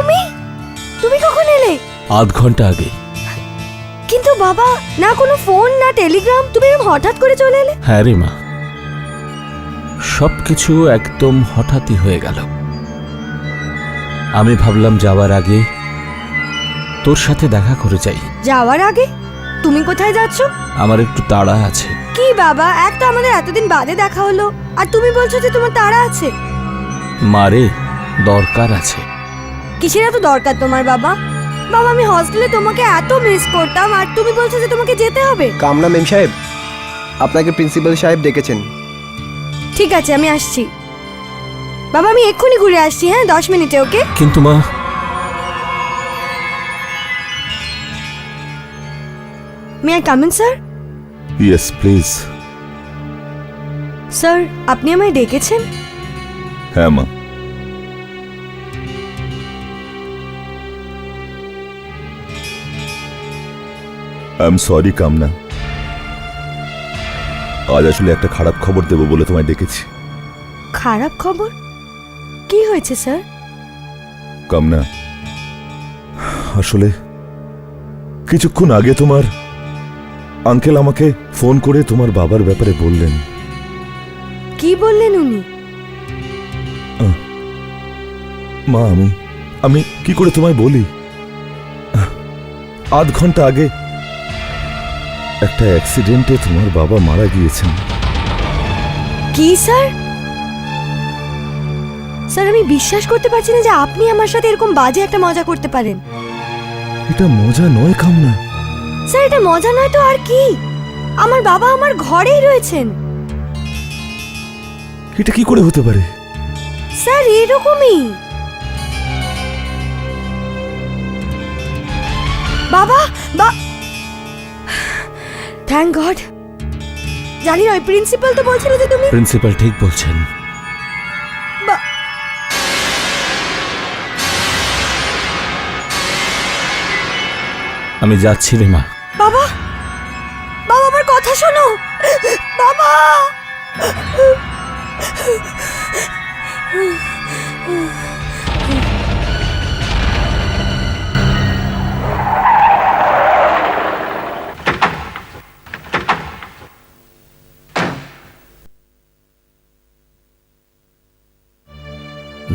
তুমি তুমি কখন এলে? আধ ঘন্টা আগে। কিন্তু বাবা, না কোনো ফোন না টেলিগ্রাম, তুমি এরকম হঠাৎ করে চলে এলে? হ্যাঁ রে মা, সবকিছু একদম হঠাৎই হয়ে গেল। আমি ভাবলাম যাওয়ার আগে তোর সাথে দেখা করে যাই। যাওয়ার আগে? তুমি কোথায় যাচ্ছ? আমার একটু তাড়া আছে। কি বাবা, এক তো আমাদের এতদিন বাদে দেখা হলো, আর তুমি বলছো যে তোমার তাড়া আছে। মারে, দরকার আছে। কিসের এত দরকার তোমার বাবা? বাবা, আমি হস্টেলে তোমাকে এত মিস করতাম, আর তুমি বলছো যে তোমাকে যেতে হবে। কামনা মেম সাহেব, আপনাকে প্রিন্সিপাল সাহেব ডেকেছেন। ঠিক আছে, আমি আসছি বাবা, আমি এক্ষুনি ঘুরে আসছি। হ্যাঁ, 10 মিনিটে। ওকে? কিন্তু মা, may I come in sir? Yes please. Sir, আপনি আমায় ডেকেছেন? হ্যাঁ মা, আই এম সরি কামনা, আজ আসলে একটা খারাপ খবর দেবো বলে তোমায় ডেকেছি। খারাপ খবর? কি হয়েছে স্যার? কামনা, আসলে কিছুক্ষণ আগে তোমার আঙ্কেল আমাকে ফোন করে তোমার বাবার ব্যাপারে বললেন। কি বললেন উনি? মা, আমি কি করে তোমায় বলি? আধ ঘন্টা আগে একটা অ্যাক্সিডেন্টে তোমার বাবা মারা গিয়েছেন। কি স্যার? স্যার, আমি বিশ্বাস করতে পারছি না যে আপনি আমার সাথে এরকম বাজে একটা মজা করতে পারেন। এটা মজা নয় কামনা। স্যার, এটা মজা নয় তো আর কি? আমার বাবা আমার ঘরেই রয়েছেন। এটা কি করে হতে পারে? স্যার, এরকমই। বাবা, থ্যাংক গড। জানি না, ওই প্রিন্সিপাল তো বলছিল যে তুমি... প্রিন্সিপাল ঠিক বলছেন। আমি যাচ্ছি রে মা। বাবা, বাবা, আমার কথা শোনো বাবা।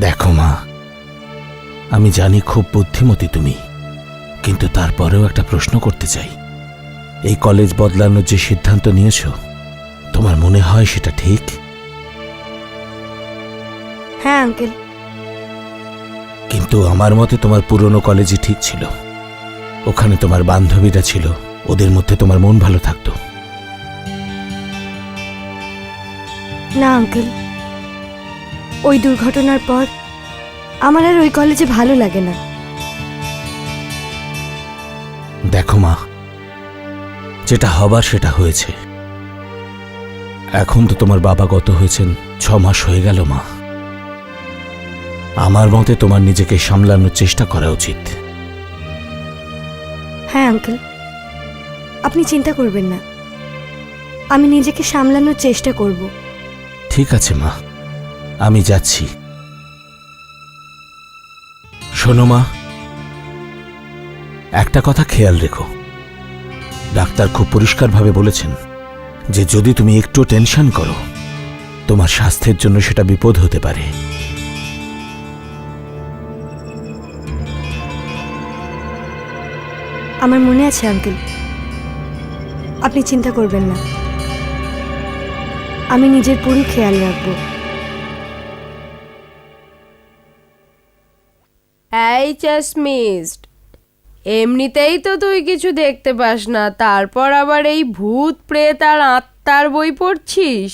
দেখো মা, আমি জানি খুব বুদ্ধিমতী তুমি, কিন্তু তারপরেও একটা প্রশ্ন করতে চাই। এই কলেজ বদলানোর যে সিদ্ধান্ত নিয়েছো, তোমার মনে হয় সেটা ঠিক? হ্যাঁ আঙ্কেল। কিন্তু আমার মতে তোমার পুরনো কলেজই ঠিক ছিল। ওখানে তোমার বান্ধবীরা ছিল, ওদের মধ্যে তোমার মন ভালো থাকতো। না আঙ্কেল, ওই দুর্ঘটনার পর আমার আর ওই কলেজে ভালো লাগে না। দেখো মা, যেটা হবার সেটা হয়েছে। এখন তো তোমার বাবা গত হয়েছেন 6 মাস হয়ে গেল মা। আমার মতে তোমার নিজেকে সামলানোর চেষ্টা করা উচিত। হ্যাঁ আঙ্কেল, আপনি চিন্তা করবেন না, আমি নিজেকে সামলানোর চেষ্টা করব। ঠিক আছে মা, আমি যাচ্ছি। শোনো মা, একটা কথা খেয়াল রেখো। ডাক্তার খুব পরিষ্কারভাবে বলেছেন যে যদি তুমি একটু টেনশন করো, তোমার স্বাস্থ্যের জন্য সেটা বিপদ হতে পারে। আমার মনে আছে আঙ্কেল, আপনি চিন্তা করবেন না, আমি নিজের পুরো খেয়াল রাখব। এই চাশমিস্ট, এমনিতেই তো তুই কিছু দেখতে পাস না, তারপর আবার এই ভূত প্রেত আর আত্মার বই পড়ছিস।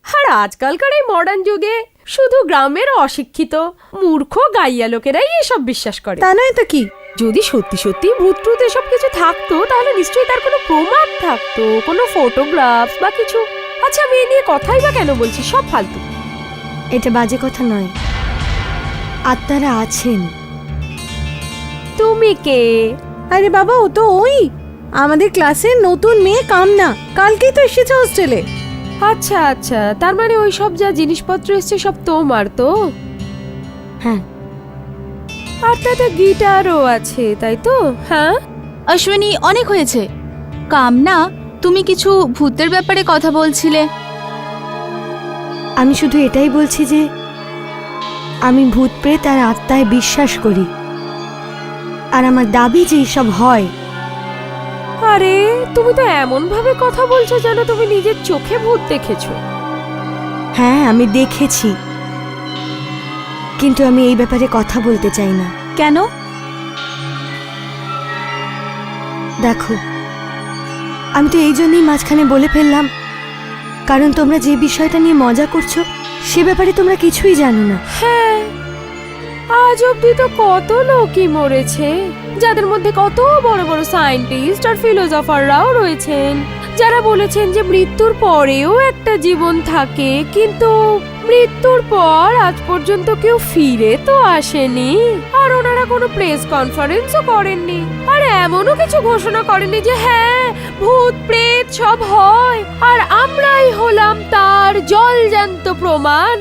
আর আজকালকার এই মডার্ন যুগে শুধু গ্রামের অশিক্ষিত মূর্খ গাইয়া লোকেরাই এসব বিশ্বাস করে। তা নয় তো কি? যদি সত্যি সত্যি ভূত টুত এসব কিছু থাকতো, তাহলে নিশ্চয়ই তার কোনো প্রমাণ থাকতো, কোনো ফটোগ্রাফ বা কিছু। আচ্ছা, আমি এ নিয়ে কথাই বা কেন বলছি, সব ফালতু। এটা বাজে কথা নয়, আত্মারা আছেন। তুমি কে? আরে বাবা, ও তো ওই আমাদের ক্লাসের নতুন মেয়ে কামনা, কালকেই তো এসেছে হোস্টেলে। আচ্ছা আচ্ছা, তার মানে ওই সব যা জিনিসপত্র এসছে সব তোমার তো? হ্যাঁ, আর তাতে গিটারও আছে, তাই তো? হ্যাঁ, অশ্বিনী, অনেক হয়েছে। কামনা, তুমি কিছু ভূতের ব্যাপারে কথা বলছিলে। আমি শুধু এটাই বলছি যে আমি ভূত প্রেত আর আত্মায় বিশ্বাস করি, আর আমার দাবি যে এসব হয়। আরে তুমি তো এমন ভাবে কথা বলছো যেন তুমি নিজের চোখে ভূত দেখেছো। হ্যাঁ, আমি দেখেছি, কিন্তু আমি এই ব্যাপারে কথা বলতে চাই না। কেন? দেখো, আমি তো এই জন্যই মাঝখানে বলে ফেললাম, কারণ তোমরা যে বিষয়টা নিয়ে মজা করছো সে ব্যাপারে তোমরা কিছুই জানো না। হ্যাঁ, আজ অব্দি তো কত লোকই মরেছে, যাদের মধ্যে কত বড় বড় সায়েন্টিস্ট আর ফিলোসফাররাও রয়েছেন, যারা বলেছেন যে মৃত্যুর পরেও একটা জীবন থাকে, কিন্তু মৃত্যুর পর আজ পর্যন্ত কেউ ফিরে তো আসেনি। আর ওনারা কোনো প্রেস কনফারেন্সও করেননি, আর এমনও কিছু ঘোষণা করেননি যে হ্যাঁ ভূত প্রেত সব হয়, আর আমরাই হলাম তার জলজান্ত প্রমাণ।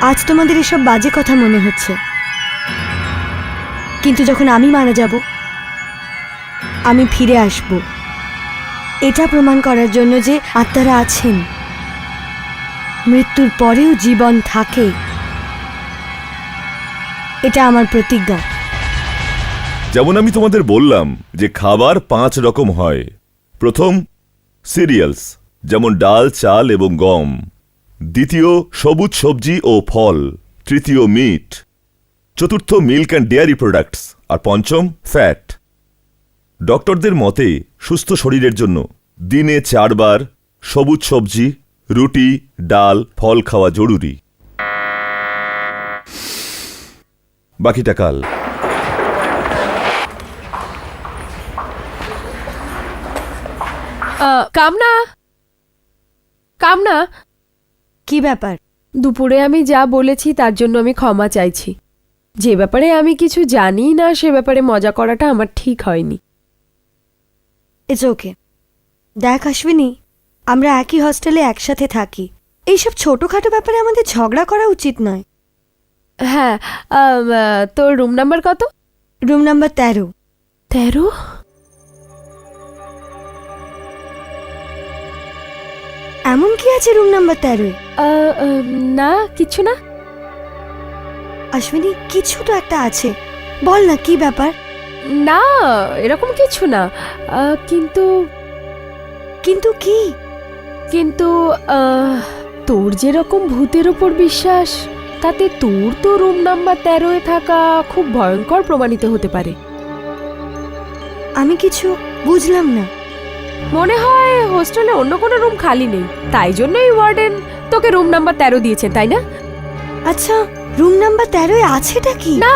আজ তোমাদের এসব বাজে কথা মনে হচ্ছে, কিন্তু যখন আমি মারা যাব আমি ফিরে আসব, এটা প্রমাণ করার জন্য যে আত্মারা আছেন, মৃত্যুর পরেও জীবন থাকে। এটা আমার প্রতিজ্ঞা। যেমন আমি তোমাদের বললাম যে খাবার 5 রকম হয়। প্রথম, সিরিয়ালস, যেমন ডাল, চাল এবং গম। দ্বিতীয়, সবুজ সবজি ও ফল। তৃতীয়, মিট। চতুর্থ, মিল্ক অ্যান্ড ডেয়ারি প্রোডাক্টস। আর পঞ্চম, ফ্যাট। ডক্টরদের মতে সুস্থ শরীরের জন্য দিনে 4 বার সবুজ সবজি, রুটি, ডাল, ফল খাওয়া জরুরি। বাকিটা কাল। কামনা, কামনা, কি ব্যাপার? দুপুরে আমি যা বলেছি তার জন্য আমি ক্ষমা চাইছি। যে ব্যাপারে আমি কিছু জানি না সে ব্যাপারে মজা করাটা আমার ঠিক হয়নি। It's okay. দেখ অশ্বিনী, আমরা একই হস্টেলে একসাথে থাকি, এইসব ছোটখাটো ব্যাপারে আমাদের ঝগড়া করা উচিত নয়। হ্যাঁ, তোর রুম নাম্বার কত? Room number 13। 13? এমন কি আছে রুম নাম্বার 13? না, কিছু না। অশ্বিনী, কিছু তো একটা আছে, বল না কি ব্যাপার? না, এরকম কিছু না। কিন্তু কিন্তু কি? কিন্তু তোর যেরকম ভূতের ওপর বিশ্বাস, তাতে তোর তো রুম নাম্বার 13-এ থাকা খুব ভয়ঙ্কর প্রমাণিত হতে পারে। আমি কিছু বুঝলাম না। মনে হয় হোস্টেলে অন্য কোনো রুম খালি নেই, তাই জন্যই ওয়ার্ডেন তোকে রুম নাম্বার 13 দিয়েছেন, তাই না? আচ্ছা, রুম নাম্বার 13-এ আছেটা কি? না,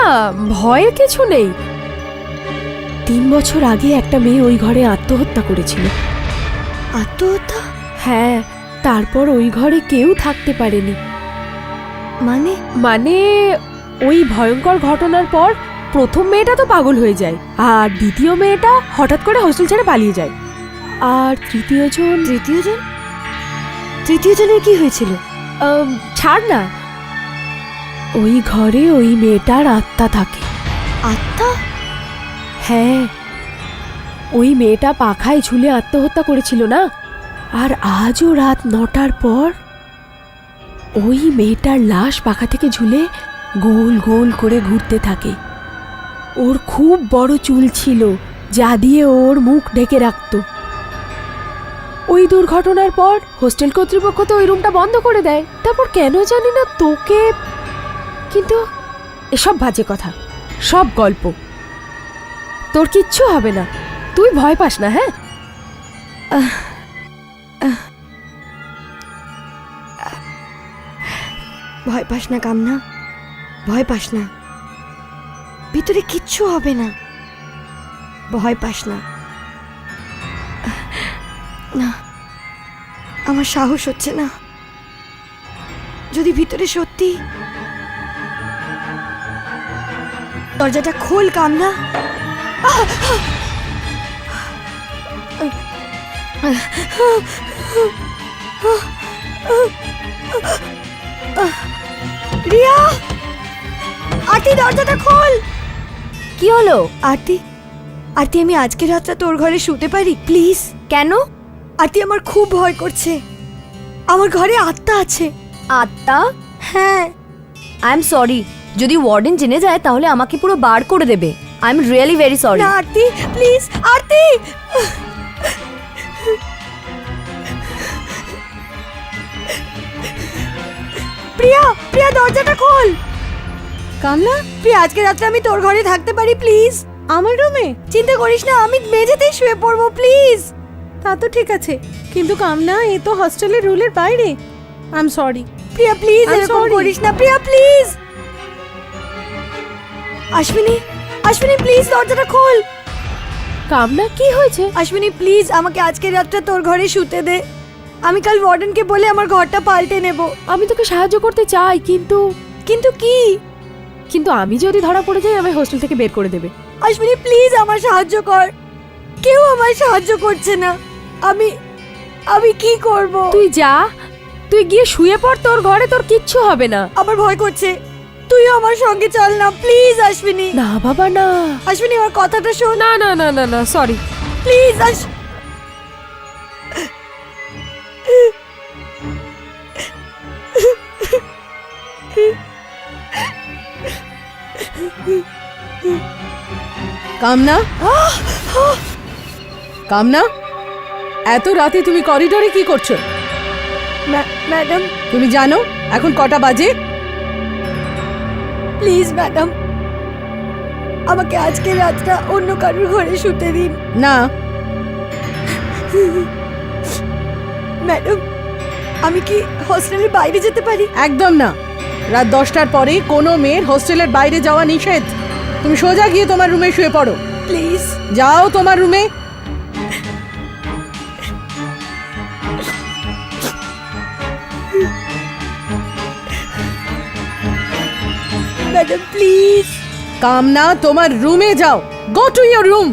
ভয়ের কিছু নেই। 3 বছর আগে একটা মেয়ে ওই ঘরে আত্মহত্যা করেছিল। আত্মহত্যা? হ্যাঁ, তারপর ওই ঘরে কেউ থাকতে পারেনি। মানে? মানে ওই ভয়ঙ্কর ঘটনার পর প্রথম মেয়েটা তো পাগল হয়ে যায়, আর দ্বিতীয় মেয়েটা হঠাৎ করে হোস্টেল ছেড়ে পালিয়ে যায়, আর তৃতীয়জন তৃতীয়জনের কি হয়েছিল? ছাড় না, ওই ঘরে ওই মেয়েটার আত্মা থাকে। আত্মা? হ্যাঁ, ওই মেয়েটা পাখায় ঝুলে আত্মহত্যা করেছিল না, আর আজও রাত 9টার পর ওই মেয়েটার লাশ পাখা থেকে ঝুলে গোল গোল করে ঘুরতে থাকে। ওর খুব বড় চুল ছিল যা দিয়ে ওর মুখ ঢেকে রাখত। ওই দুর্ঘটনার পর হোস্টেল কর্তৃপক্ষ তো ওই রুমটা বন্ধ করে দেয়। তারপর কেন জানি না তোকে, কিন্তু এসব বাজে কথা, সব গল্প। তোর কিচ্ছু হবে না, তুই ভয় পাস না। হ্যাঁ, ভয় পাস না কামনা, ভয় পাস না, ভিতরে কিচ্ছু হবে না, ভয় পাস না। না, আমার সাহস হচ্ছে না। যদি ভিতরে সত্যি, দরজাটা খোল কামনা। রিয়া, আরতি দরজাটা খোল। কি হলো? আরতি, আরতি আমি আজকে রাতটা তোর ঘরে শুতে পারি প্লিজ? কেন? আরতি আমার খুব ভয় করছে, আমার ঘরে আত্মা আছে। আত্মা? হ্যাঁ। আই এম সরি, যদি ওয়ার্ডেন জেনে যায় তাহলে আমাকে পুরো বার করে দেবে। I am really very sorry. না আরতি প্লিজ, আরতি। প্রিয়া, প্রিয়া দরজাটা খোল। কামনা, প্রিয়া আজকে রাত্রে আমি তোর ঘরে থাকতে পারি প্লিজ? আমার রুমে? চিন্তা করিস না, আমি মেঝেতেই শুয়ে পড়বো প্লিজ। তা তো ঠিক আছে, কিন্তু কামনা এ তো হস্টেলের রুলের বাইরে। I am sorry. Priya please I'm এরকম sorry. করিস না প্রিয়া প্লিজ। অশ্বিনী, অশ্বিনী প্লিজ দরজাটা খোল। কামনা, কি হয়েছে? অশ্বিনী প্লিজ আমাকে আজকে রাতটা তোর ঘরে শুতে দে, আমি কাল ওয়ার্ডেনকে বলে আমার ঘরটা পাল্টে নেব। আমি তোকে সাহায্য করতে চাই, কিন্তু কিন্তু কি? কিন্তু আমি যদি ধরা পড়ে যাই আমায় হোস্টেল থেকে বের করে দেবে। অশ্বিনী প্লিজ আমার সাহায্য কর, কেউ আমায় সাহায্য করছে না, আমি কি করব? তুই যা, তুই গিয়ে শুয়ে পড় তোর ঘরে, তোর কিচ্ছু হবে না। আমার ভয় করছে, তুইও আমার সঙ্গে চল না প্লিজ অশ্বিনী। না বাবা না, অশ্বিনী আমার কথাটা শোন। না না না না না, সরি। প্লিজ কামনা, কামনা, এত রাতে তুমি করিডোরে কি করছো? ম্যাডাম, তুমি জানো এখন কটা বাজে? প্লিজ ম্যাডাম, আমাকে আজকে রাতটা অন্য কারোর ঘরে শুতে দিন। না, ম্যাডাম, আমি কি হোস্টেলের বাইরে যেতে পারি? একদম না। রাত 10টার পরে কোনো মেয়ের হোস্টেলের বাইরে যাওয়া নিষেধ। তুমি সোজা গিয়ে তোমার রুমে শুয়ে পড়ো। প্লিজ। যাও তোমার রুমে। Madam please. কামনা, তোমার রুমে যাও। Go to your room.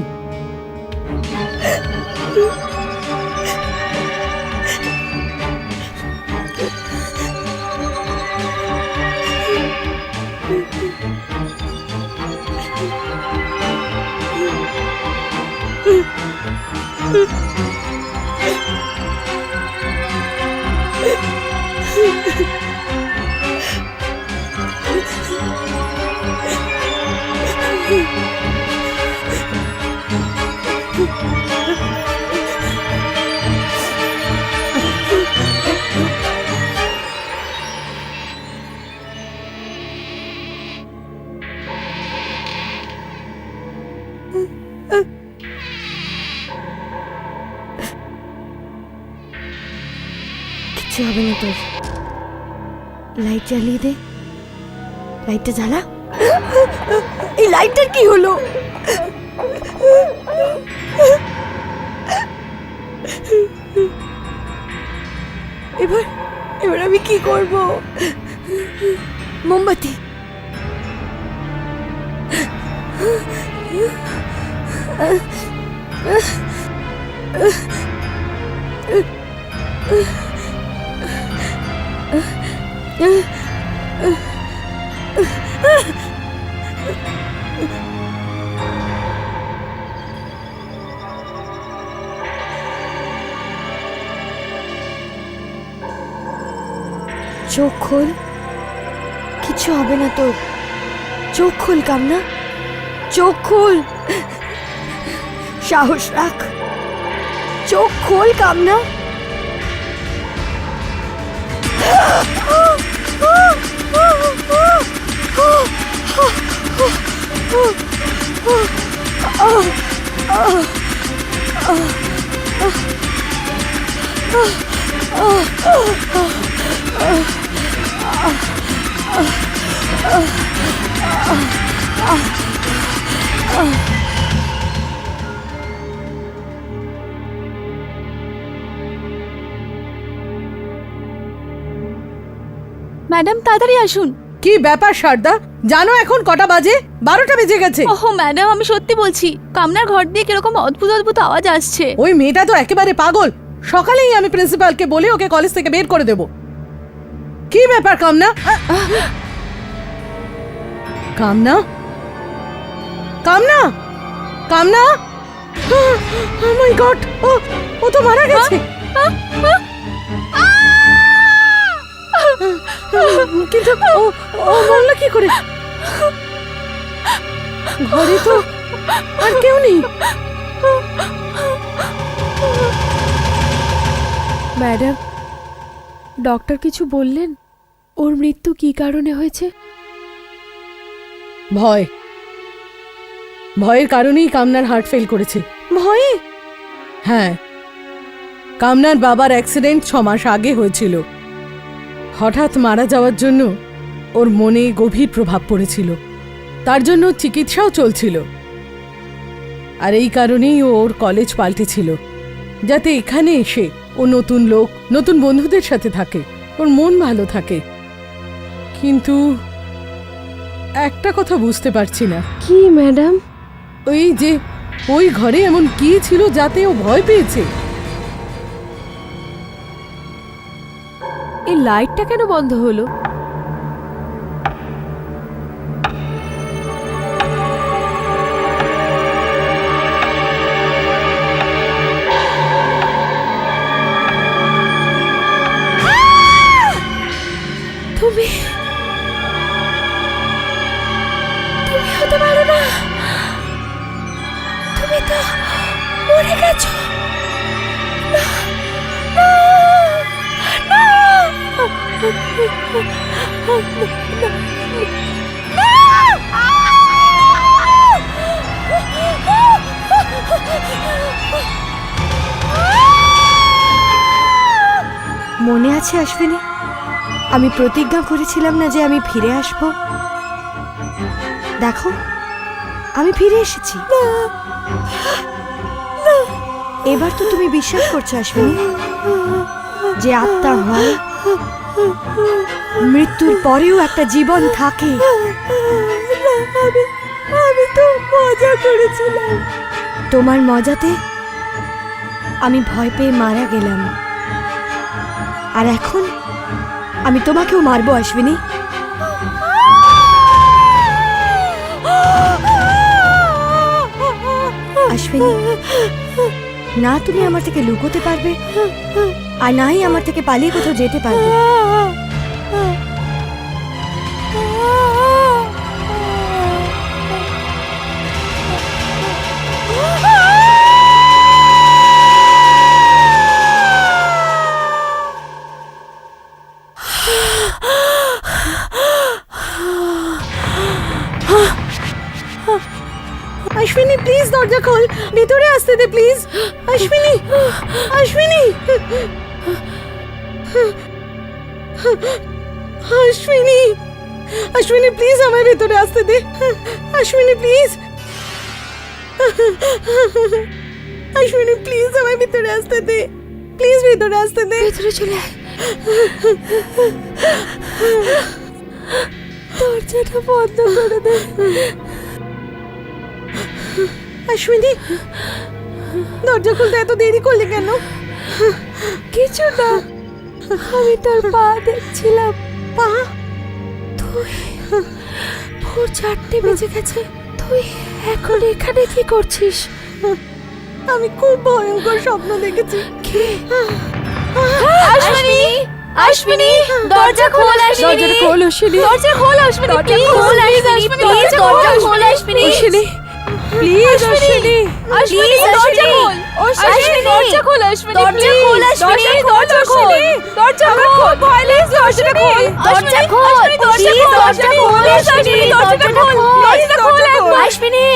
কিচ্ছু হবে না তোর, লাইট জ্বালিয়ে দে। লাইটটা জ্বালা। এই লাইটটার কি হলো? এবার আমি কি করব? মোমবাতি। চোখ খোল, কিছু হবে না তোর। চোখ খোল কামনা, চোখ খোল, সাহস রাখ, চোখ খোল কামনা। ম্যাডাম তাড়াতাড়ি আসুন। কি ব্যাপার শারদা, জানো এখন কটা বাজে? 12টা বেজে গেছে। ওহো ম্যাডাম, আমি সত্যি বলছি, কামনার ঘর দিয়ে কিরকম অদ্ভুত অদ্ভুত আওয়াজ আসছে। ওই মেয়েটা তো একেবারে পাগল। সকালেই আমি প্রিন্সিপালকে বলে ওকে কলেজ থেকে বের করে দেব। কি ব্যাপার কামনা? কামনা, কামনা, কামনা! ও মাই গড, ও তো মারা গেছে। কিন্তু ও মরলো কি করে? ঘরে তো আর কেউ নেই। ম্যাডাম, ডক্টর কিছু বললেন? ওর মৃত্যু কি কারণে হয়েছে? ভয়, ভয়ের কারণেই কামনার হার্ট ফেল করেছে। ভয়ে? হ্যাঁ, কামনার বাবার অ্যাক্সিডেন্ট 6 মাস আগে হয়েছিল। হঠাৎ মারা যাওয়ার জন্য ওর মনে গভীর প্রভাব পড়েছিল, তার জন্য চিকিৎসাও চলছিল। আর এই কারণেই ও ওর কলেজ পাল্টেছিল, যাতে এখানে এসে ও নতুন লোক, নতুন বন্ধুদের সাথে থাকে, ওর মন ভালো থাকে। কিন্তু একটা কথা বুঝতে পারছি না। কি ম্যাডাম? ওই যে ওই ঘরে এমন কি ছিল যাতে ও ভয় পেয়েছে? এই লাইটটা কেন বন্ধ হলো? তুমি হতে পারো না, তুমি তো মরে গেছো। মনে আছে অশ্বিনী, আমি প্রতিজ্ঞা করেছিলাম না যে আমি ফিরে আসব? দেখো, আমি ফিরে এসেছি। এবার তো তুমি বিশ্বাস করছো অশ্বিনী যে আত্মা হয়, মৃত্যুর পরেও একটা জীবন থাকে? আমি তো মজা করেছিলাম। তোমার মজাতে আমি ভয় পেয়ে মারা গেলাম, আর এখন আমি তোমাকেও মারবো অশ্বিনী। অশ্বিনী, না তুমি আমার থেকে লুকোতে পারবে, আর নাই আমার থেকে পালিয়ে কোথাও যেতে পারবে। অশ্বিনী প্লিজ দরজা খোল, ভিতরে আসতে দে প্লিজ। অশ্বিনী, অশ্বিনী, অশ্বিনী, অশ্বিনী প্লিজ আমায় ভিতরে আসতে দে। অশ্বিনী প্লিজ, অশ্বিনী প্লিজ আমায় ভিতরে আসতে দে, প্লিজ ভিতরে আসতে দে। ভিতরে চলে আয়। দরজাটা বন্ধ করে দে। অশ্বিনী, দরজা খুলতে এত দেরি করলে কেন? কিছু না, আমি তোর পা দেখছিলাম। পা? তুই ভোর 4টে বেজে গেছে, তুই এখন এখানে কি করছিস? আমি খুব ভয়ঙ্কর স্বপ্ন দেখেছি। কি? অশ্বিনী, অশ্বিনী, দরজা খোল অশ্বিনী। দরজাটা খোল অশ্বিনী। দরজা খোল অশ্বিনী, দরজা প্লিজ। খোল অশ্বিনী, প্লিজ দরজা খোল অশ্বিনী। অশ্বিনী, প্লিজ অশ্বিনী। প্লিজ দরজা খোল। অশ্বিনী, দরজা খোল অশ্বিনী, দরজা খোল অশ্বিনী, দরজা খোল। দরজা খোল, প্লিজ দরজাটা খোল। দরজা খোল, প্লিজ দরজা খোল অশ্বিনী, দরজা খোল। দরজা খোল অশ্বিনী।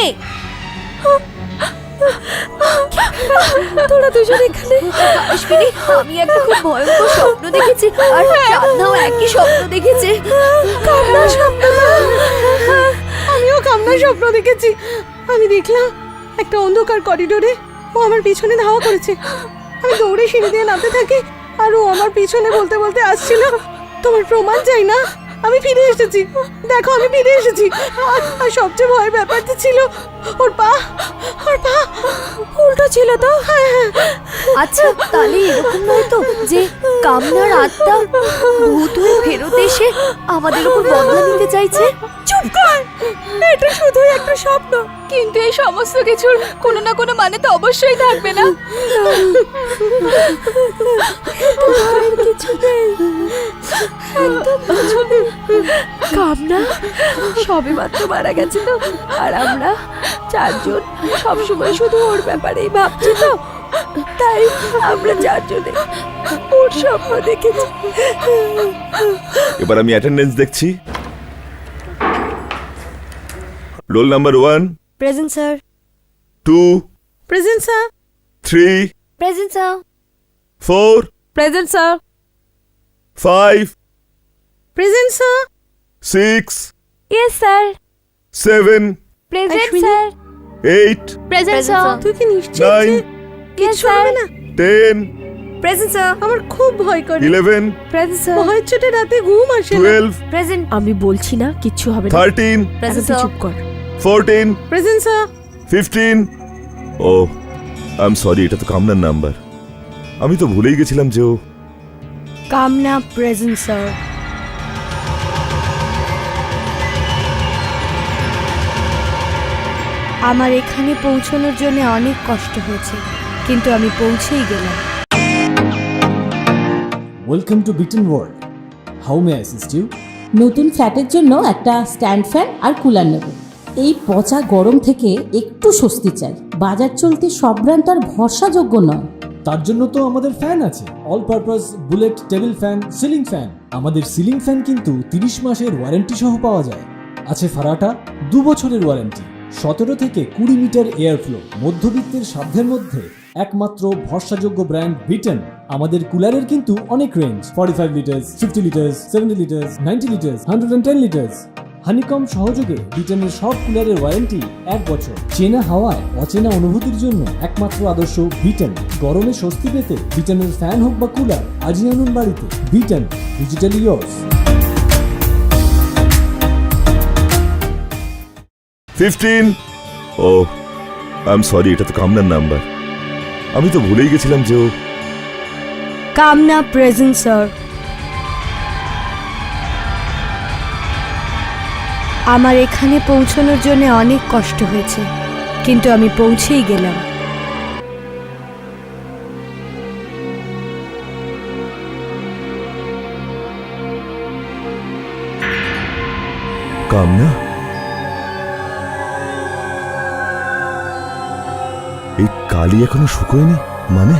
তোরা দুজন এখানে? অশ্বিনী, আমি একটা খুব ভয়ঙ্কর স্বপ্ন দেখেছি, আর রাধাও একই স্বপ্ন দেখেছে। কামনা স্বপ্ন? আমিও কামনা স্বপ্ন দেখেছি। আমি দেখলাম একটা অন্ধকার করিডোরে ও আমার পিছনে ধাওয়া করেছে। আমি দৌড়ে সিঁড়ি দিয়ে নামতে থাকি, আর ও আমার পিছনে বলতে বলতে আসছিল, তোমার প্রমাণ চাই না, আমি ফিরে এসেছি, দেখো আমি ফিরে এসেছি। আর সবচেয়ে ভয়ের ব্যাপারটা ছিল ওর পা উল্টো ছিল তো। আচ্ছা, তাহলে এরকম নয় তো যে কামনার আত্মা ভূত হয়ে ফেরত এসে আমাদের উপর বদলা নিতে চাইছে? চুপ কর। এটা শুধুই একটা স্বপ্ন। কিন্তু এই সমস্ত কিছুর কোনো না কোনো মানে তো অবশ্যই থাকবে না? কিছু নেই, একদম কিছু নেই। কামনা সবে মাত্র মারা গেছে তো, আর আমরা চারজন সবসময় শুধু ওর ব্যাপারেই ভাবছি তো, তাই আমরা চারজনে ওর স্বপ্ন দেখেছি। এবার আমি অ্যাটেন্ডেন্স দেখছি। Roll number 1, present sir. 2, present sir. 3, present sir. 4, present sir. 5, present sir. 6, yes sir. 7, present sir. 8, present sir. তুই কি নিশ্চিত 9, যে কিচ্ছু হবে না? 10, প্রেজেন্ট স্যার। আমার খুব ভয় করে। 11, প্রেজেন্ট স্যার। ভয়ের চোটে রাতে ঘুম আসে না। 12, প্রেজেন্ট। আমি বলছি না কিচ্ছু হবে না। 13, এখন প্রেজেন্ট তুই স্যার। চুপ কর। 14, present sir. 15। Oh I am sorry, এটা তো কামনার নাম্বার। আমি তো ভুলেই গেছিলাম যে ও। কামনা প্রেজেন্ট স্যার। আমার এখানে পৌঁছানোর জন্য অনেক কষ্ট হয়েছে, কিন্তু আমি পৌঁছেই গেলাম। Welcome to Beaten World. How may I assist you? নতুন ফ্ল্যাটের জন্য একটা স্ট্যান্ড ফ্যান আর কুলার নেব। এই পচা গরম থেকে একটু স্বস্তি চাই। বাজার চলতে সব ব্র্যান্ড আর ভরসাযোগ্য নয়। তার জন্য তো আমাদের ফ্যান আছে, all purpose bullet table fan, ceiling fan. আমাদের সিলিং ফ্যান কিন্তু 30 মাসের ওয়ারেন্টি সহ পাওয়া যায়। আছে ফারাটা 2 বছরের ওয়ারেন্টি, 17 থেকে 20 মিটার এয়ার ফ্লো। মধ্যবিত্তের সাধ্যের মধ্যে একমাত্র ভরসাযোগ্য ব্র্যান্ড বিটেন। আমাদের কুলারের কিন্তু অনেক range, 45 litres, 50 litres, 70 litres, 90 litres, 110 litres. Honeycomb সহযোগে বিটেনের সব কুলারের ওয়ারেন্টি 1 বছর। চেনা হাওয়ায় অচেনা অনুভূতির জন্য একমাত্র আদর্শ বিটেন। গরমে স্বস্তি পেতে বিটেনের ফ্যান হোক বা কুলার, আজই আনুন বাড়িতে। বিটেন, digitally yours. 15। Oh I am sorry, এটা তো কামনার নাম্বার। আমি তো ভুলেই গেছিলাম যে ও। কামনা প্রেজেন্ট স্যার। আমার এখানে পৌঁছানোর জন্য অনেক কষ্ট হয়েছে, কিন্তু আমি পৌঁছেই গেলাম। কামনা, এই কালি এখনো শুকোয়নি মানে?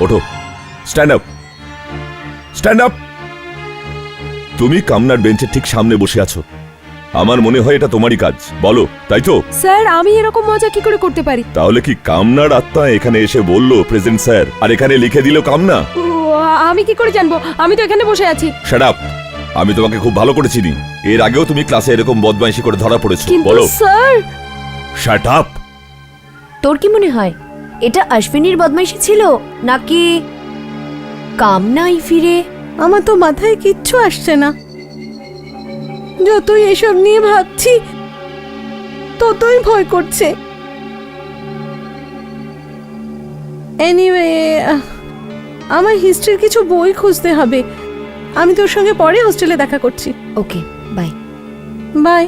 ওঠো, স্ট্যান্ড আপ, স্ট্যান্ড আপ। তুমি কামনার বেঞ্চের ঠিক সামনে বসে আছো। আমার মনে হয় এটা তোমারই কাজ, বলো, তাই তো? স্যার, আমি এরকম মজা কি করে করতে পারি? তাহলে কি কামনার আত্মা এখানে এসে বললো প্রেজেন্ট স্যার, আর এখানে লিখে দিল কামনা? ও, আমি কি করে জানবো? আমি তো এখানে বসে আছি। Shut up. আমি তোমাকে খুব ভালো করে চিনি। এর আগেও তুমি ক্লাসে এরকম বদমাইশি করে ধরা পড়েছো। কিন্তু বলো। স্যার। Shut up. তোর কি মনে হয় এটা অশ্বিনীর বদমাইশি ছিল নাকি কামনাই ফিরে? আমার তো মাথায় কিচ্ছু আসছে না। যতই এসব নিয়ে ভাবছি ততই ভয় করছে। এনিওয়ে, আমার হিস্ট্রির কিছু বই খুঁজতে হবে। আমি তোর সঙ্গে পরে হোস্টেলে দেখা করছি। ওকে, বাই। বাই।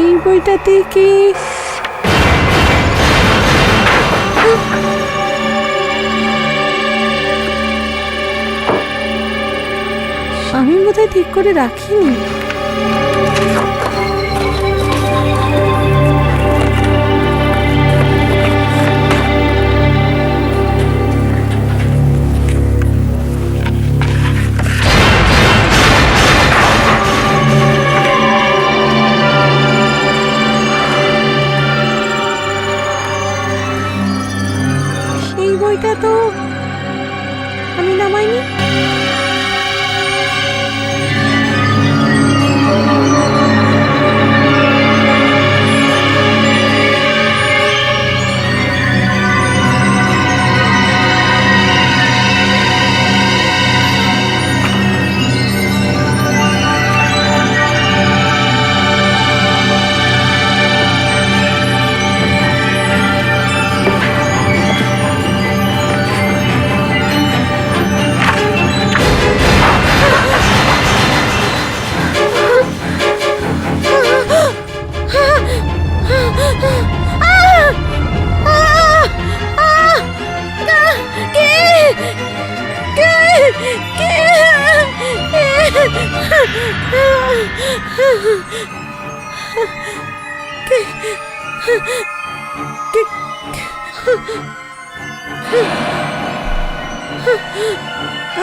এই বইটাতে কি আমি বোধহয় ঠিক করে রাখিনি।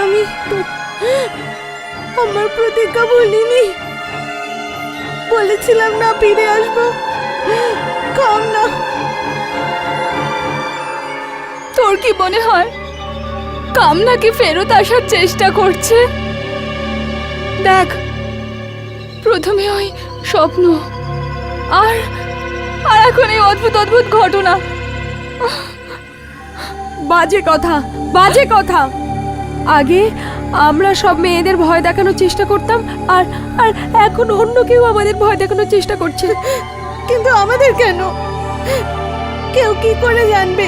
আমি তো আমার প্রতিজ্ঞা ভুলিনি। বলেছিলাম না ফিরে আসবো। কামনা, তোর কি মনে হয় কামনা কি ফেরত আসার চেষ্টা করছে? দেখ, প্রথমে ওই স্বপ্ন, আর আর এখন এই অদ্ভুত অদ্ভুত ঘটনা। বাজে কথা, বাজে কথা। আগে আমরা সব মেয়েদের ভয় দেখানোর চেষ্টা করতাম, আর আর এখন অন্য কেউ আমাদের ভয় দেখানোর চেষ্টা করছে। কিন্তু আমাদের কেন? কেউ কি করে জানবে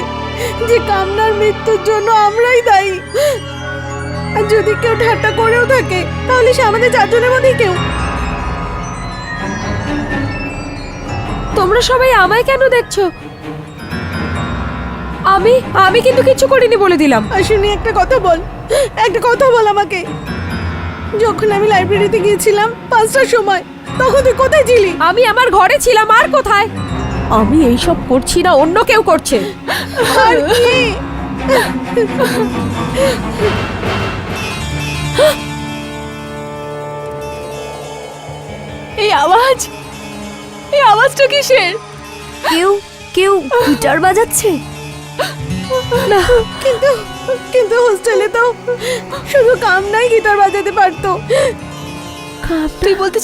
যে কামনার মৃত্যুর জন্য আমরাই দায়ী? আর যদি কেউ ঠাট্টা করেও থাকে তাহলে সে আমাদের চারজনের মধ্যেই কেউ। তোমরা সবাই আমায় কেন দেখছো? আমি আমি কিন্তু কিছু করিনি বলে দিলাম। শুনি, একটা কথা বল, একটা কথা বল আমাকে। যখন আমি লাইব্রেরিতে গিয়েছিলাম 5টার সময়, তখন তুই কোথায় ছিলি? আমি আমার ঘরে ছিলাম, আর কোথায়? আমি এইসব করছি না, অন্য কেউ করছে। আর কি? এই আওয়াজ, এই আওয়াজটা কিসের? কেউ কেউ গিটার বাজাচ্ছে। না, কিন্তু কিন্তু হোস্টেলে তো শুধু কামনাই গিটার বাজাতে পারতো। তুই বলতে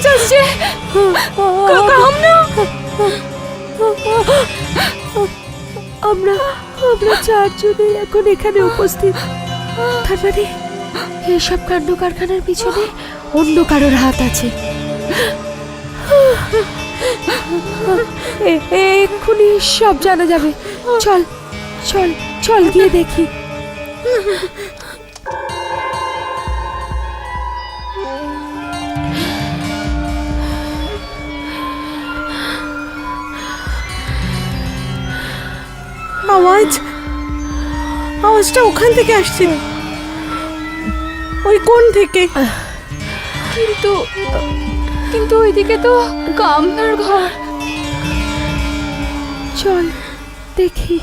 চাস যে কামনা? আমরা আমরা চারজনেই এখন এখানে উপস্থিত। তার মানে এইসব কাণ্ড কারখানার পিছনে অন্য কারোর হাত আছে। এক্ষুনি সব জানা যাবে। চল চল চল, গিয়ে দেখি। আওয়াজটা ওখান থেকে আসছে। ওই কোণ থেকে। কিন্তু কিন্তু ওইদিকে তো কামনার ঘর। চল দেখি।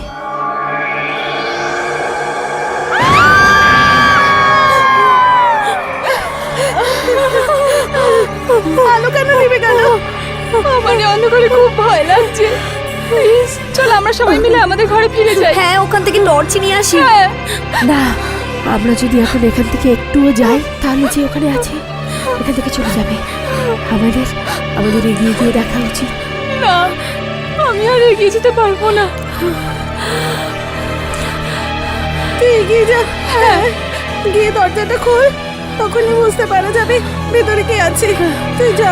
আলো কেন নিভে গেল? আমার এই অন্ধকারে খুব ভয় লাগছে। প্লিজ চল আমরা সবাই মিলে আমাদের ঘরে ফিরে যাই। হ্যাঁ, ওখান থেকে টর্চ নিয়ে আসি। হ্যাঁ। না, আমরা যদি এখন এখান থেকে একটুও যাই তাহলে যে ওখানে আছে এখান থেকে চলে যাবে। আমাদের আমাদের এগিয়ে গিয়ে দেখা উচিত। না, আমি আর এগিয়ে যেতে পারবো না। তুই এগিয়ে যা। হ্যাঁ, গিয়ে দরজাটা খোল, তখনই বুঝতে পারা যাবে ভেতরে কে আছে। তুই যা।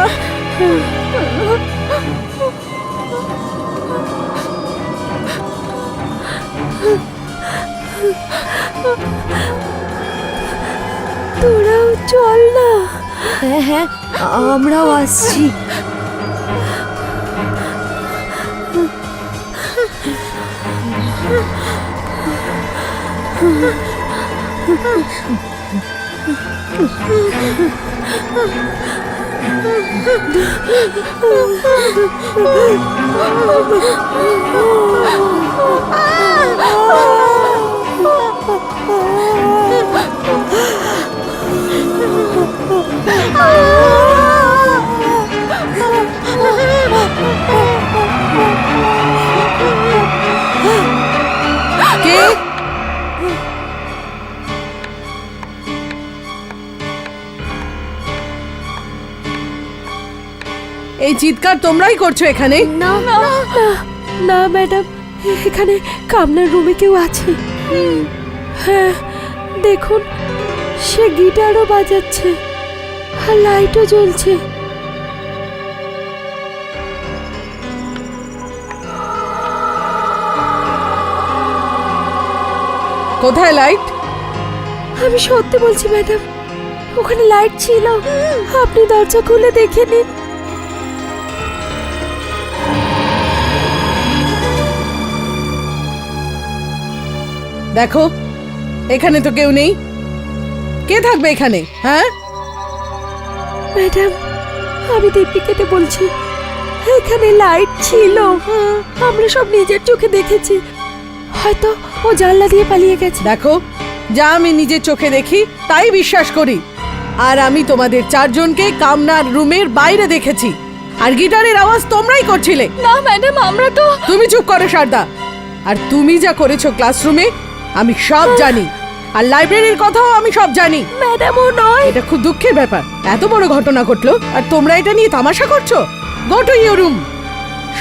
তোরাও চল না। হ্যাঁ হ্যাঁ, আমরাও আসছি। কে? এই চিৎকার তোমরাই করছো এখানে? না না না ম্যাডাম, এখানে কামনার রুমে কেউ আছে। হ্যাঁ, দেখুন, সে গিটারও বাজাচ্ছে আর লাইটও জ্বলছে। কোথায় লাইট? আমি সত্যি বলছি ম্যাডাম, ওখানে লাইট ছিল। আপনি দরজা খুলে দেখে নিন। দেখো, এখানে তো কেউ নেই। কে থাকবে এখানে? হ্যাঁ, ম্যাডাম, আমি দীপিকাকে বলছি, এখানে লাইট ছিল, আমরা সব নিজের চোখে দেখেছি। হয়তো ও জানলা দিয়ে পালিয়ে গেছে। দেখো, যা আমি নিজের চোখে দেখি তাই বিশ্বাস করি। আর আমি তোমাদের চারজনকে কামনার রুমের বাইরে দেখেছি, আর গিটারের আওয়াজ তোমরাই করছিলে। না ম্যাডাম, আমরা তো... তুমি চুপ করো শারদা। আর তুমি যা করেছো ক্লাসরুমে আমি সব জানি, আর লাইব্রেরির কথাও আমি সব জানি। ম্যাডাম, ও নয়। এটা খুব দুঃখের ব্যাপার, এত বড় ঘটনা ঘটলো আর তোমরা এটা নিয়ে তামাশা করছো। গো টু ইউর রুম,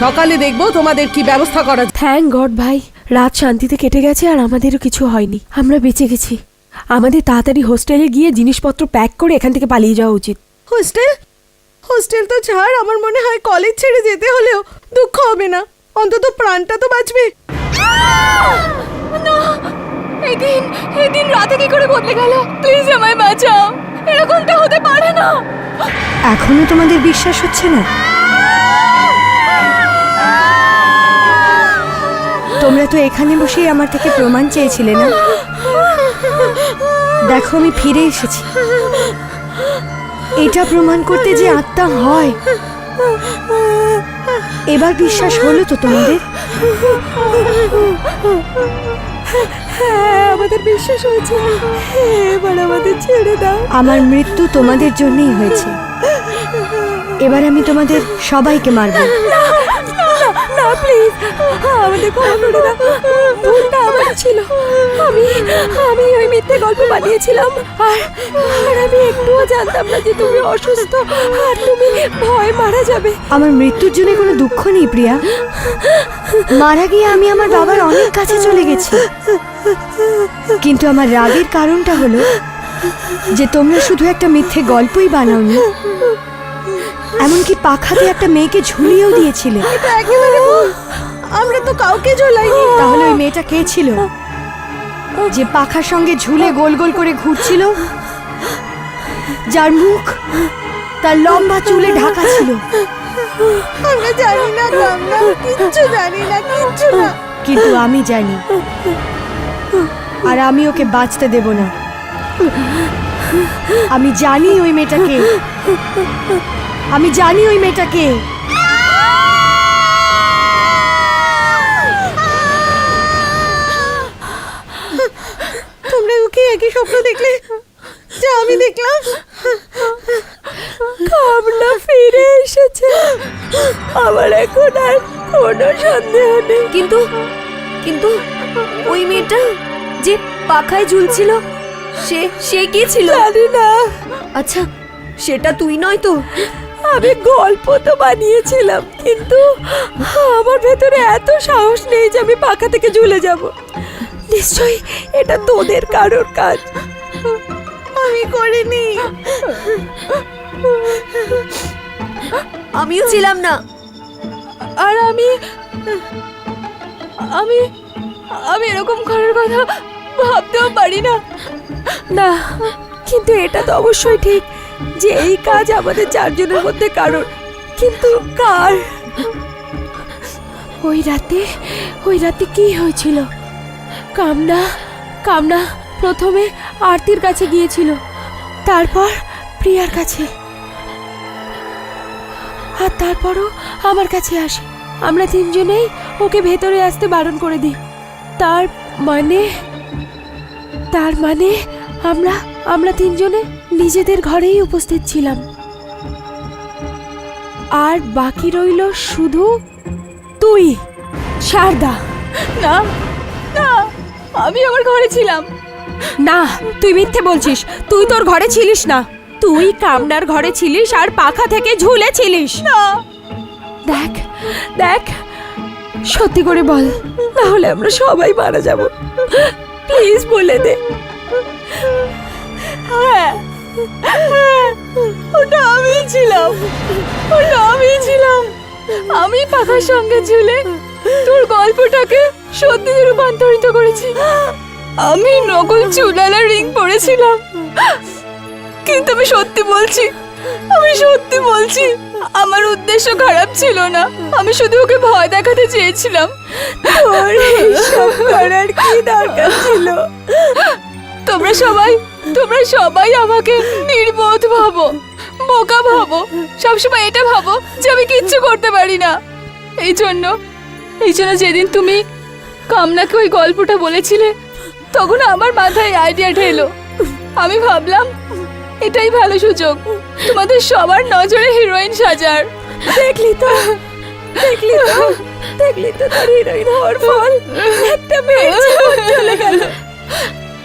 সকালে দেখবো তোমাদের কি ব্যবস্থা করা যায়। থ্যাংক গড ভাই, রাত শান্তিতে কেটে গেছে আর আমাদেরও কিছু হয়নি, আমরা বেঁচে গেছি। আমাদের তাড়াতাড়ি হোস্টেলে গিয়ে জিনিসপত্র প্যাক করে এখান থেকে পালিয়ে যাওয়া উচিত। হোস্টেল? হোস্টেল তো ছাড়, আমার মনে হয় কলেজ ছেড়ে যেতে হলেও দুঃখ হবে না, অন্তত প্রাণটা তো বাঁচবে। না, এই দিন রাতে কি করে বদলে গেল? প্লিজ আমায় বাঁচাও, এরকমটা হতে পারে না। এখনো তোমাদের বিশ্বাস হচ্ছে না? তোমরা তো এখানে বসেই আমার থেকে প্রমাণ চেয়েছিলে না? দেখো, আমি ফিরে এসেছি। এটা প্রমাণ করতে যে আত্মা হয়। এবার বিশ্বাস হলো তো তোমাদের? হ্যাঁ, আমাদের বিশ্বাস হয়েছে। এবার আমাদের ছেড়ে দাও। আমার মৃত্যু তোমাদের জন্যই হয়েছে। এবার আমি তোমাদের সবাইকে মারব। না প্লিজ, আমাদের ক্ষমা করে দাও, ভুলটা আমার ছিল। আমি ওই মিথ্যে গল্প বানিয়েছিলাম, আর আমি একটুও জানতাম না যে তুমি অসুস্থ আর তুমি ভয় মারা যাবে। আমার মৃত্যুর জন্য কোনো দুঃখ নেই প্রিয়া। মারা গিয়ে আমি আমার বাবার অনেক কাছে চলে গেছি, কিন্তু আমার রাগের কারণটা হলো যে তোমরা শুধু একটা মিথ্যে গল্পই বানাওনি, এমনকি পাখাতে একটা মেয়েকে ঝুলিয়েও দিয়েছিলে। এটা একেবারে ভুল, আমরা তো কাউকে ঝোলাইনি। তাহলে ওই মেয়েটা কে ছিল যে পাখার সঙ্গে ঝুলে গোল গোল করে ঘুরছিল, যার মুখ তার লম্বা চুলে ঢাকা ছিল? আমরা জানি না কামনা, কিচ্ছু জানি না, কিচ্ছু না। কিন্তু আমি জানি, আর আমি ওকে বাঁচতে দেব না। আমি জানি ওই মেয়েটাকে, আমি জানি ওই মেয়েটাকে। তোমরা ওকে একই স্বপ্ন দেখলে যা আমি দেখলাম? কামনা ফিরে এসেছে, আমার এখন আর কোনো সন্দেহ নেই। কিন্তু ওই মেয়েটা যে পাখায় ঝুলছিল, সে কি ছিল? জানি না। আচ্ছা, সেটা তুই নয় তো? আমি গল্প তো বানিয়েছিলাম, কিন্তু আমার ভেতরে এত সাহস নেই যে আমি পাখা থেকে ঝুলে যাব। নিশ্চয়ই এটা তোদের কারোর কাজ। আমি করিনি। আমিও ছিলাম না। আর আমি এরকম করার কথা ভাবতেও পারি না। না, কিন্তু এটা তো অবশ্যই ঠিক যে এই কাজ আমাদের চারজনের মধ্যে কারোর। কিন্তু কার? ওই রাতে কি হয়েছিল? কামনা প্রথমে আরতির কাছে গিয়েছিল, তারপর প্রিয়ার কাছে, আর তারপরও আমার কাছে আসে। আমরা তিনজনেই ওকে ভেতরে আসতে বারণ করে দিই। তার মানে আমরা তিনজনে নিজেদের ঘরেই উপস্থিত ছিলাম, আর বাকি রইল শুধু তুই, শারদা। না না, আমি আমার ঘরে ছিলাম। না, তুই মিথ্যে বলছিস। তুই তোর ঘরে ছিলিস না, তুই কামনার ঘরে ছিলিস আর পাখা থেকে ঝুলে ছিলিস। না, দেখ, সত্যি করে বল, না হলে আমরা সবাই মারা যাব। প্লিজ বলে দে। হ্যাঁ, ওটা আমি ছিলাম। আমি পাখার সঙ্গে ঝুলে তোর গল্পটাকে সত্যিতে রূপান্তরিত করেছি। আমি নকল চুলালা রিং পরেছিলাম, কিন্তু আমি সত্যি বলছি আমার উদ্দেশ্য খারাপ ছিল না। আমি শুধু ওকে ভয় দেখাতে চেয়েছিলাম। তোর এইসব করার কি দরকার ছিল? তোমরা সবাই আমাকে নির্বোধ ভাবো। বোকা ভাবো, সবসময় এটা ভাবো যে আমি কিচ্ছু করতে পারি না। এই জন্য যেদিন তুমি কামনাকে ওই গল্পটা বলেছিলে, তখন আমার মাথায় আইডিয়াটা এলো। আমি ভাবলাম এটাই ভালো সুযোগ তোমাদের সবার নজরে হিরোইন সাজার। দেখলি তো তার হিরোইন হওয়ার ফল, একটা মেয়ের জীবন চলে গেল।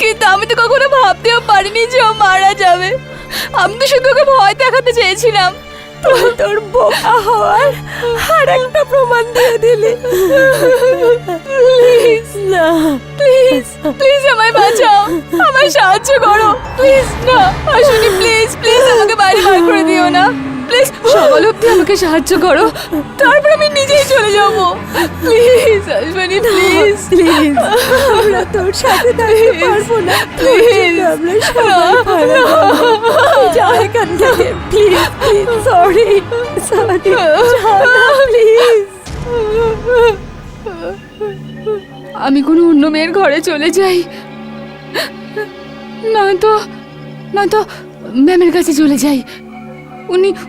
কিন্তু আমি তো কখনো ভাবতেও পারিনি যে ও মারা যাবে। আমি তো শুধু ওকে ভয় দেখাতে চেয়েছিলাম। তুই তোর বোকা হওয়ার আর একটা প্রমাণ দিয়ে দিলি। প্লিজ না, প্লিজ প্লিজ আমায় বাঁচাও, আমায় সাহায্য করো প্লিজ। না অশ্বিনী, প্লিজ প্লিজ আমাকে বাইরে বার করে দিও না প্লিজ। সকাল অবধি আমাকে সাহায্য করো, তারপর আমি নিজেই চলে যাবো। প্লিজ অশ্বিনী, প্লিজ প্লিজ, আমরা তোর সাথে থাকতে পারবো না। প্লিজ আমরা সবাই মারা যাবো। তুই যা এখান থেকে, প্লিজ প্লিজ। Sorry please. আমি কোনো অন্য মেয়ের ঘরে চলে যাই, নয়তো ম্যামের কাছে চলে যাই।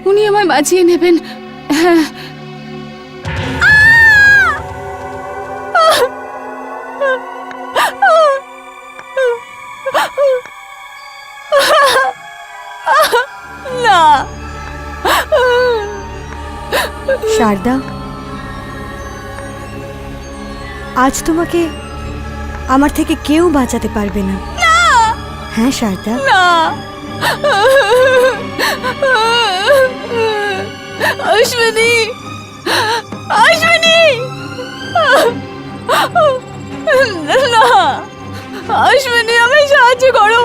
উনি আমায় বাঁচিয়ে নেবেন। হ্যাঁ, না শারদা, আজ তোমাকে আমার থেকে কেউ বাঁচাতে পারবে না। হ্যাঁ শারদা, না অশ্বিনী, অশ্বিনী, না অশ্বিনী, আমায় সাহায্য করো।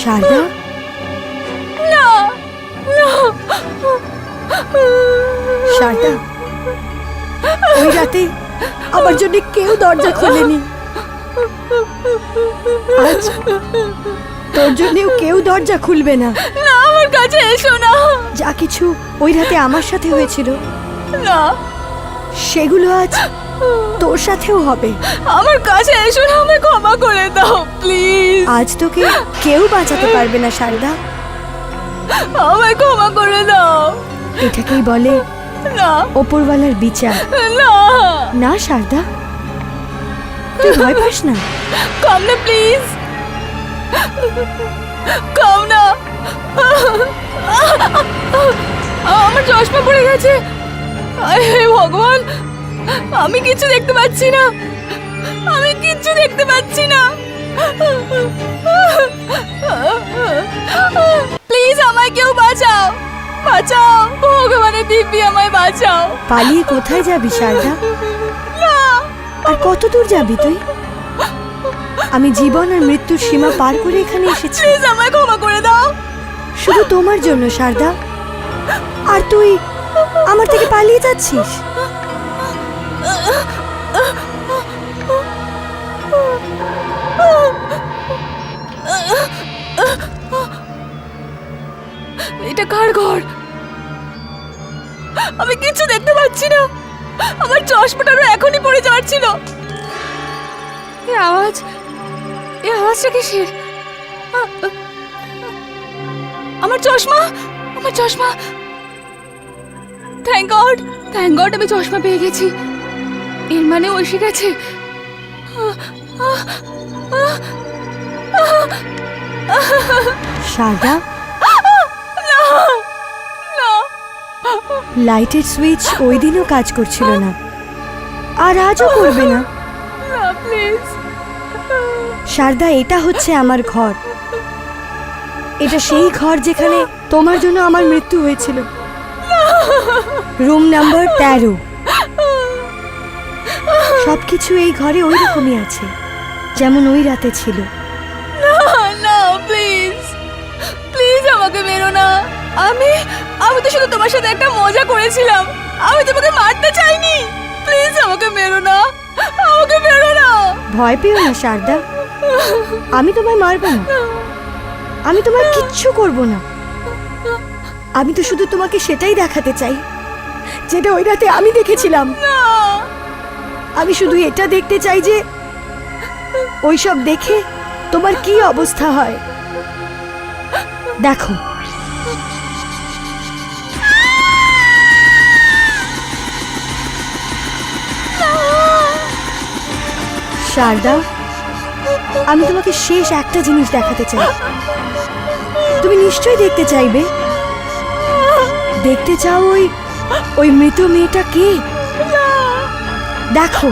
শারদা, না না শারদা, ওই রাতে আমার জন্য কেউ দরজা খোলেনি। আজ তোর জন্যও কেউ দরজা খুলবে না। না, আমার কাছে এসো না। যা কিছু ওই রাতে আমার সাথে হয়েছিল, না সেগুলো আজ তোর সাথেও হবে। আমার কাছে এসো না, আমায় ক্ষমা করে দাও প্লিজ। আজ তোকে কেউ বাঁচাতে পারবে না শারদা, আমায় ক্ষমা করে দাও। এটাকেই বলে না ওপরওয়ালার বিচার। না না শারদা, তুই ভয় পাস না। কামনা প্লিজ, কামনা। আমার চশমা পড়ে গেছে। হে ভগবান, আমি কিছু দেখতে পাচ্ছি না, আমি কিচ্ছু দেখতে পাচ্ছি না। প্লিজ আমায় কেউ বাঁচাও, বাঁচাও ভগবানের দিব্যি, আমায় বাঁচাও। পালিয়ে কোথায় যাবি শারদা? আর কত দূর যাবি তুই? আমি জীবন আর মৃত্যুর সীমা পার করে এখানে এসেছি প্লিজ আমায় ক্ষমা করে দাও। শুধু তোমার জন্য শারদা। আর তুই আমার থেকে পালিয়ে যাচ্ছিস। এটা কার ঘর? আমি কিছু দেখতে পাচ্ছি না। আমার চশমাটারও এখনই পড়ে যাওয়ার ছিল। এই আওয়াজটা কিসের? আমার চশমা, আমার চশমা। থ্যাংক গড, আমি চশমা পেয়ে গেছি। এর মানে ও এসে গেছে। শারদা, না না, লাইটের সুইচ ওই দিনও কাজ করছিল না, আর আজও করবে না। না প্লিজ। শারদা, এটা হচ্ছে আমার ঘর। এটা সেই ঘর যেখানে তোমার জন্য আমার মৃত্যু হয়েছিল। Room number 13। সবকিছু এই ঘরে ওই রকমই আছে, যেমন ওই রাতে ছিল। না না প্লিজ, প্লিজ আমাকে মেরো না। আমি তো শুধু তোমার সাথে একটা মজা করেছিলাম, আমি তোমাকে মারতে চাইনি। প্লিজ আমাকে মেরো না, আমাকে মেরো না। ভয় পেও না শারদা, আমি তোমায় মারব না, আমি তোমার কিচ্ছু করব না। আমি তো শুধু তোমাকে সেটাই দেখাতে চাই যেটা ওই রাতে আমি দেখেছিলাম। আমি শুধু এটা দেখতে চাই যে ওইসব দেখে তোমার কি অবস্থা হয়। দেখো, শারদা, আমি তোমাকে শেষ একটা জিনিস দেখাতে চাই। তুমি নিশ্চয়ই দেখতে চাইবে। দেখতে চাও ওই মৃত মেয়েটা কে? দেখো।